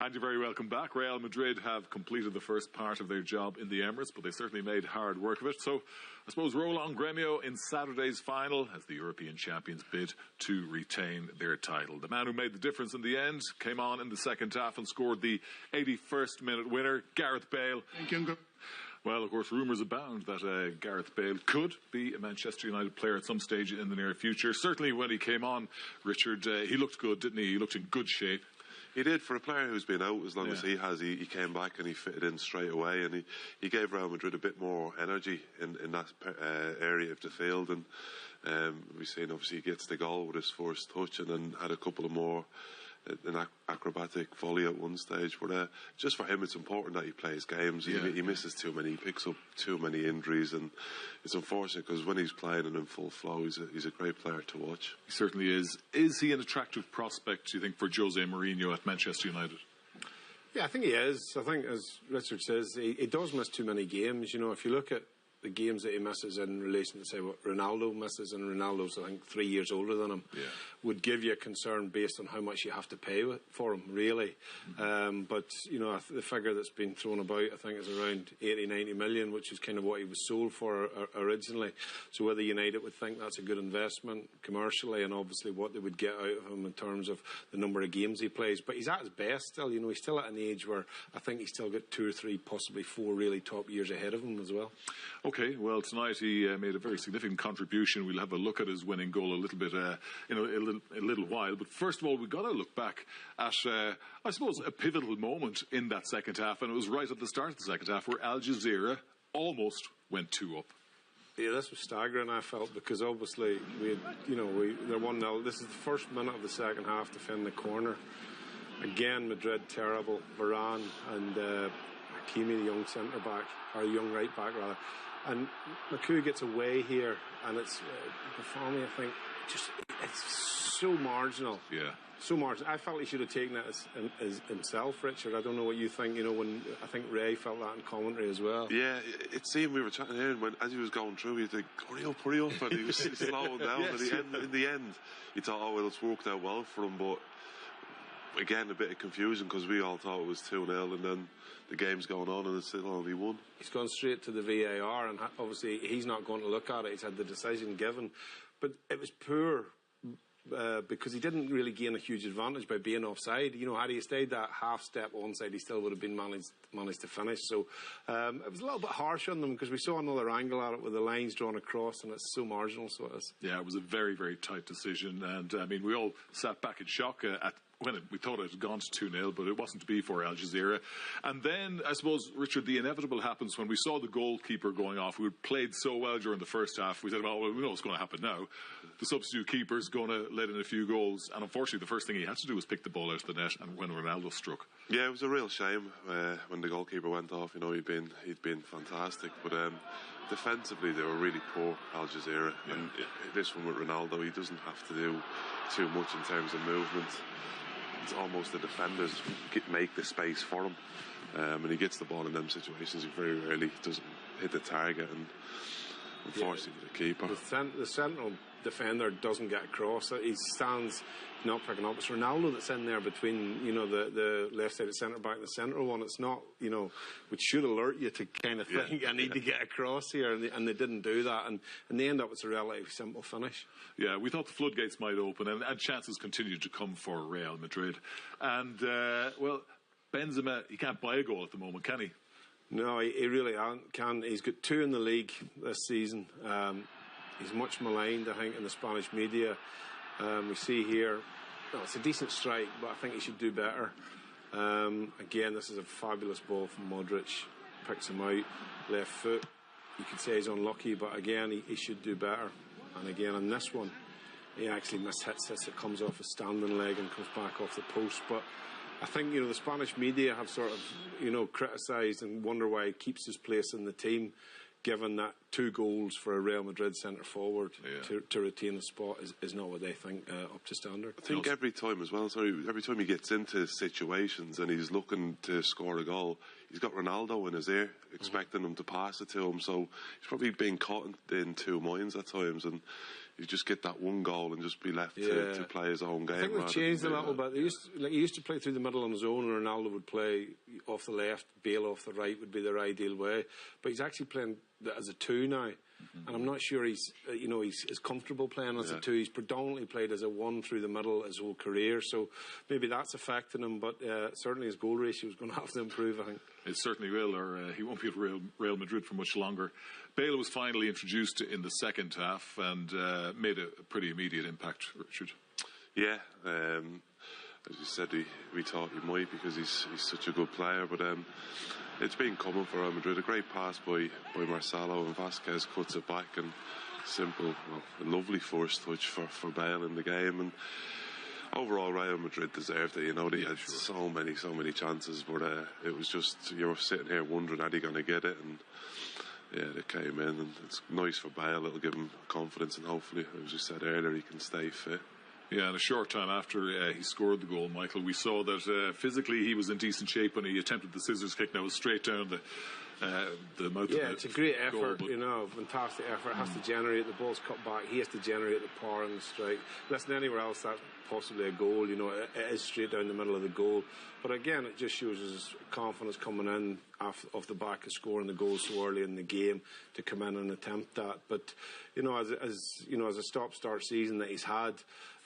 And you're very welcome back. Real Madrid have completed the first part of their job in the Emirates, but they certainly made hard work of it. So I suppose roll on Gremio in Saturday's final as the European champions bid to retain their title. The man who made the difference in the end came on in the second half and scored the 81st minute winner, Gareth Bale. Thank you. Well, of course, rumours abound that Gareth Bale could be a Manchester United player at some stage in the near future. Certainly when he came on, Richard, he looked good, didn't he? He looked in good shape. He did. For a player who's been out as long as he has, he came back and he fitted in straight away, and he gave Real Madrid a bit more energy in that area of the field. And we've seen, obviously, he gets the goal with his first touch and then had a couple of more, an acrobatic volley at one stage. But just for him, it's important that he plays games. He misses too many, he picks up too many injuries, and it's unfortunate because when he's playing and in full flow, he's a great player to watch. He certainly is. Is he an attractive prospect, do you think, for Jose Mourinho at Manchester United? Yeah, I think he is. I think, as Richard says, he does miss too many games. You know, if you look at the games that he misses in relation to, say, what Ronaldo misses, and Ronaldo's, I think, 3 years older than him, would give you a concern based on how much you have to pay for him, really. But, you know, the figure that's been thrown about, I think, is around 80-90 million, which is kind of what he was sold for originally. So whether United would think that's a good investment commercially, and obviously what they would get out of him in terms of the number of games he plays. But he's at his best still. You know, he's still at an age where I think he's still got 2 or 3, possibly 4 really top years ahead of him as well. Okay, well, tonight he made a very significant contribution. We'll have a look at his winning goal a little bit, in a little while. But first of all, we've got to look back at, I suppose, a pivotal moment in that second half, and it was right at the start of the second half where Jazira almost went 2 up. Yeah, this was staggering, I felt, because obviously they're 1-0. This is the first minute of the second half, defending the corner. Again, Madrid terrible. Varane and Hakimi, the young centre back, or young right back rather. And Maku gets away here, and it's Bafami, I think, it's so marginal. Yeah. So marginal. I felt he should have taken it as himself, Richard. I don't know what you think. You know, when I think Ray felt that in commentary as well. Yeah, it seemed, we were chatting here, and as he was going through, he'd think, hurry up, and he was slowing down. Yes. And in the end, he thought, oh, well, it's worked out well for him, but again, a bit of confusion because we all thought it was 2-0, and then the game's going on and it's still only 1. He's gone straight to the VAR, and obviously he's not going to look at it. He's had the decision given. But it was poor because he didn't really gain a huge advantage by being offside. You know, had he stayed that half step onside, he still would have been managed to finish. So it was a little bit harsh on them because we saw another angle at it with the lines drawn across, and it's so marginal, so it is. Yeah, it was a very, very tight decision, and I mean, we all sat back in shock when we thought it had gone to 2-0, but it wasn't to be for Jazira. And then, I suppose, Richard, the inevitable happens when we saw the goalkeeper going off, who had played so well during the first half. We said, well, we know what's going to happen now. The substitute keeper's going to let in a few goals. And unfortunately, the first thing he had to do was pick the ball out of the net, and when Ronaldo struck. Yeah, it was a real shame when the goalkeeper went off. You know, he'd been fantastic. But defensively, they were really poor, Jazira. Yeah. And this one with Ronaldo, he doesn't have to do too much in terms of movement. It's almost the defenders make the space for him, and he gets the ball in them situations. He very rarely doesn't hit the target, and unfortunately the keeper. The central defender doesn't get across. He stands not picking up. It's Ronaldo that's in there between, you know, the left-sided centre back and the central one. It's not, you know, which should alert you to kind of think, I need to get across here, and they didn't do that, and in the end up it's a relatively simple finish. Yeah, we thought the floodgates might open, and chances continued to come for Real Madrid. And, well, Benzema, he can't buy a goal at the moment, can he? No, he really can't. He's got 2 in the league this season. He's much maligned, I think, in the Spanish media. We see here, it's a decent strike, but I think he should do better. Again, this is a fabulous ball from Modric. Picks him out, left foot. You could say he's unlucky, but again, he should do better. And again, on this one, he actually mishits this. It comes off his standing leg and comes back off the post. But I think, you know, the Spanish media have sort of, you know, criticised and wonder why he keeps his place in the team, given that 2 goals for a Real Madrid centre-forward to retain the spot is not what they think up to standard. I think every time he gets into situations and he's looking to score a goal, he's got Ronaldo in his ear, expecting him to pass it to him. So he's probably been caught in 2 minds at times, and you just get that one goal and just be left to play his own game. I think they've changed a little bit. He used to play through the middle on his own, and Ronaldo would play off the left, Bale off the right would be their ideal way. But he's actually playing as a two now. And I'm not sure he's comfortable playing as a two. He's predominantly played as a one through the middle his whole career, so maybe that's affecting him. But certainly his goal ratio is going to have to improve, I think. It certainly will, or he won't be at Real Madrid for much longer. Bale was finally introduced in the second half and made a pretty immediate impact, Richard. Yeah, as you said, we thought he might because he's such a good player, but it's been coming for Real Madrid. A great pass by Marcelo, and Vasquez cuts it back, and simple, a lovely first touch for Bale in the game. And overall, Real Madrid deserved it. You know, they had so many chances, but it was just, you were sitting here wondering, are they going to get it? And yeah, they came in, and it's nice for Bale. It'll give him confidence, and hopefully, as you said earlier, he can stay fit. Yeah, and a short time after he scored the goal, Michael, we saw that physically he was in decent shape when he attempted the scissors kick. Now it was straight down the mouth. Yeah, it's a great effort, goal, you know, fantastic effort. It has to generate, the ball's cut back, he has to generate the power in the strike. Listen, anywhere else that's possibly a goal, you know, it is straight down the middle of the goal. But again, it just shows his confidence coming in off the back of scoring the goal so early in the game to come in and attempt that. But, you know, as a stop-start season that he's had,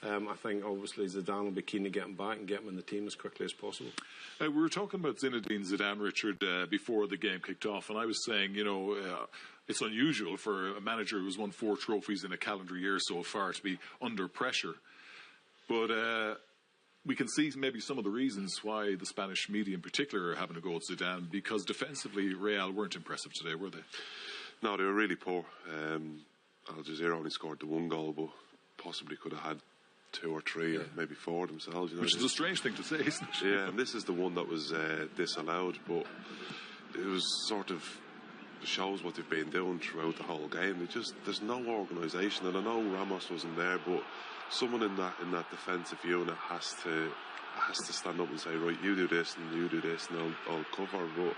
I think obviously Zidane will be keen to get him back and get him in the team as quickly as possible. We were talking about Zinedine Zidane, Richard, before the game kicked off, and I was saying, you know, it's unusual for a manager who's won 4 trophies in a calendar year so far to be under pressure. But we can see maybe some of the reasons why the Spanish media in particular are having a go at Zidane, because defensively Real weren't impressive today, were they? No, they were really poor. Al Jazira only scored the 1 goal, but possibly could have had 2 or 3 or maybe 4 themselves. You know, which is a strange thing to say, isn't it? Yeah, and this is the one that was disallowed, but it was sort of shows what they've been doing throughout the whole game. There's no organisation, and I know Ramos wasn't there, but someone in that defensive unit has to stand up and say, right, you do this and you do this, and I'll cover. But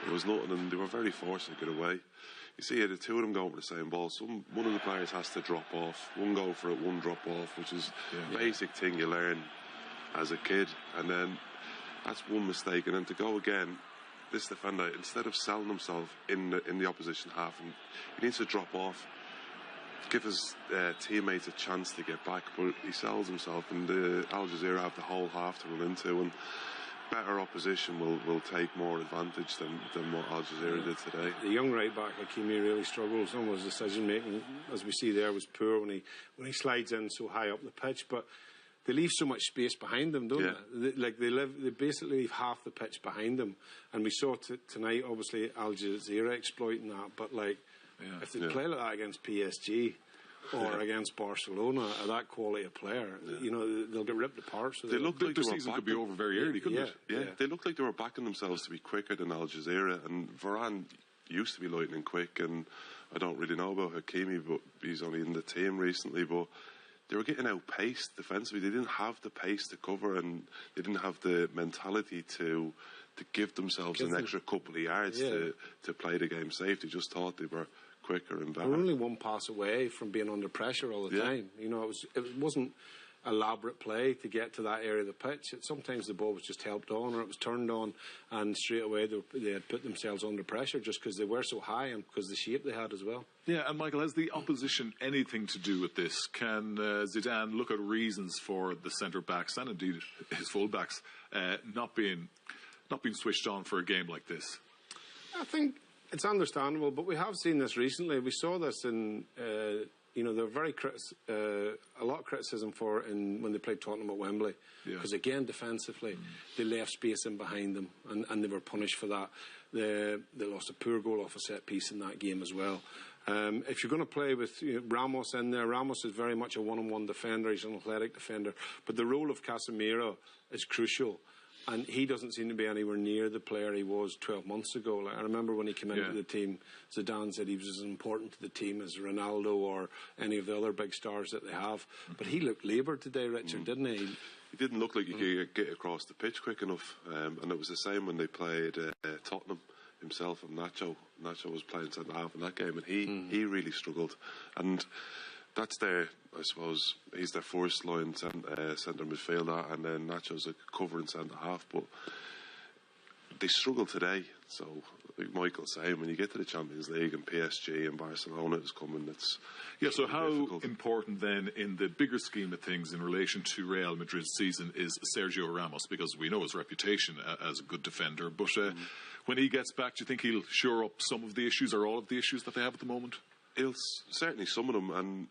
there was nothing, and they were very forced to get away. You see, the 2 of them going for the same ball. One of the players has to drop off. One go for it, one drop off, which is a basic thing you learn as a kid. And then that's one mistake. And then to go again, this defender, instead of selling himself in the opposition half, and he needs to drop off, give his teammates a chance to get back. But he sells himself, and Al Jazira have the whole half to run into. And better opposition will take more advantage than what Al Jazira did today. The young right back Hakimi really struggled. Some of his decision making, as we see there, was poor when he slides in so high up the pitch. But they leave so much space behind them, don't they? They basically leave half the pitch behind them. And we saw tonight, obviously, Al Jazira exploiting that. But if they play like that against PSG or against Barcelona, that quality of player, you know, they'll get ripped apart. So they look like their season could be over very early, couldn't it? Yeah, they looked like they were backing themselves to be quicker than Al Jazira, and Varane used to be lightning quick, and I don't really know about Hakimi, but he's only in the team recently, but they were getting outpaced defensively. They didn't have the pace to cover, and they didn't have the mentality to give themselves an extra couple of yards to play the game safe. They just thought they were quicker and better. We're only one pass away from being under pressure all the time. You know, it wasn't elaborate play to get to that area of the pitch. Sometimes the ball was just helped on, or it was turned on, and straight away they had put themselves under pressure just because they were so high and because the shape they had as well. Yeah, and Michael, has the opposition anything to do with this? Can Zidane look at reasons for the centre backs and indeed his full backs not being switched on for a game like this? I think it's understandable, but we have seen this recently. We saw this in, they're very a lot of criticism when they played Tottenham at Wembley, because again defensively they left space in behind them, and they were punished for that. They lost a poor goal off a set piece in that game as well. If you're going to play with Ramos in there, Ramos is very much a one-on-one defender. He's an athletic defender, but the role of Casemiro is crucial. And he doesn't seem to be anywhere near the player he was 12 months ago. Like, I remember when he came into the team, Zidane said he was as important to the team as Ronaldo or any of the other big stars that they have. But he looked laboured today, Richard, didn't he? He didn't look like he could get across the pitch quick enough. And it was the same when they played Tottenham. Himself and Nacho was playing centre half in that game, and he really struggled. And that's their, I suppose, he's their first line centre midfielder, and then Nacho's a covering centre half. But they struggle today, so like Michael's saying, when you get to the Champions League and PSG and Barcelona is coming, it's so how difficult. important then in the bigger scheme of things in relation to Real Madrid's season is Sergio Ramos, because we know his reputation as a good defender, but when he gets back, do you think he'll shore up some of the issues or all of the issues that they have at the moment? He'll certainly some of them, and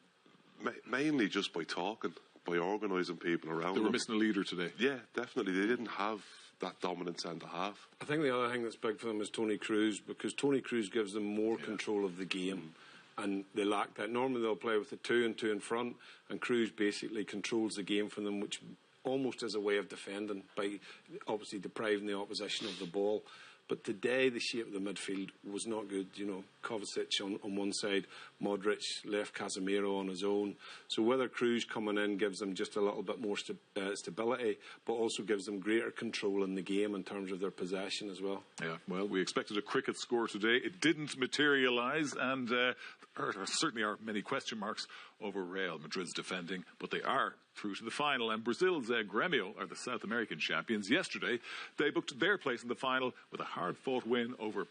mainly just by talking, by organising people around They were them. missing a leader today. Yeah, definitely. They didn't have that dominant centre half. I think the other thing that's big for them is Tony Cruz, because Tony Cruz gives them more control of the game, and they lack that. Normally they'll play with the 2 and 2 in front, and Cruz basically controls the game for them, which almost is a way of defending by obviously depriving the opposition of the ball. But today the shape of the midfield was not good. You know, Kovacic on one side, Modric left Casemiro on his own. So whether Cruz coming in gives them just a little bit more stability, but also gives them greater control in the game in terms of their possession as well. Yeah, well, we expected a cricket score today. It didn't materialise, and there certainly are many question marks over Real Madrid's defending, but they are through to the final. And Brazil's Grêmio are the South American champions. Yesterday, they booked their place in the final with a hard-fought win over